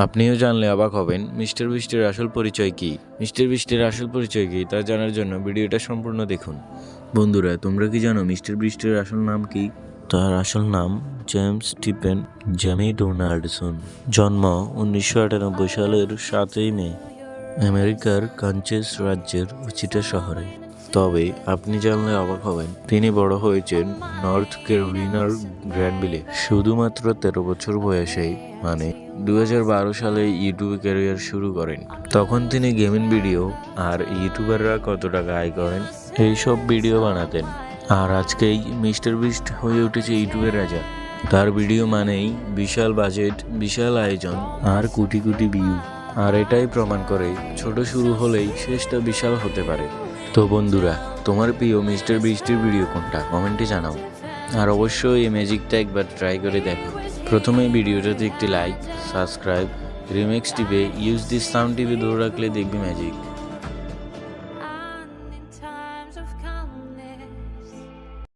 আপনিও জানলে অবাক হবেন মিস্টার বিস্টের আসল পরিচয় কি। মিস্টার বিস্টের আসল পরিচয় কি তা জানার জন্য ভিডিওটা সম্পূর্ণ দেখুন। বন্ধুরা, তোমরা কি জানো মিস্টার বিস্টের আসল নাম কি? তার আসল নাম জেমস স্টিফেন জেমি ডোনাল্ডসন। জন্ম 1998 সালের 7 মে আমেরিকার কানসাস রাজ্যের উচিটা শহরে। তবে আপনি জানলে অবাক হবেন তিনি বড় হয়েছেন নর্থ ক্যারোলিনার গ্র্যানভিলে শুধুমাত্র 13 বছর বয়সেই, মানে 2012 সালে ইউটিউবে ক্যারিয়ার শুরু করেন। তখন তিনি গেমিং ভিডিও আর ইউটিউবাররা কত টাকা আয় করেন এইসব ভিডিও বানাতেন। আর আজকেই মিস্টার বিস্ট হয়ে উঠেছে ইউটিউবের রাজা। তার ভিডিও মানেই বিশাল বাজেট, বিশাল আয়োজন আর কোটি কোটি ভিউ। আর এটাই প্রমাণ করে ছোট শুরু হলেই শেষটা বিশাল হতে পারে। তো বন্ধুরা, তোমার প্রিয় মিস্টার বিস্টের ভিডিও কোনটা কমেন্টে জানাও। আর অবশ্যই এই ম্যাজিকটা একবার ট্রাই করে দেখো। প্রথমেই ভিডিওটাতে একটি লাইক, সাবস্ক্রাইব, রিমিক্স টিপে ইউজ দিস সাউন্ড টিপে ধরে রাখলে দেখবি magic. And in times of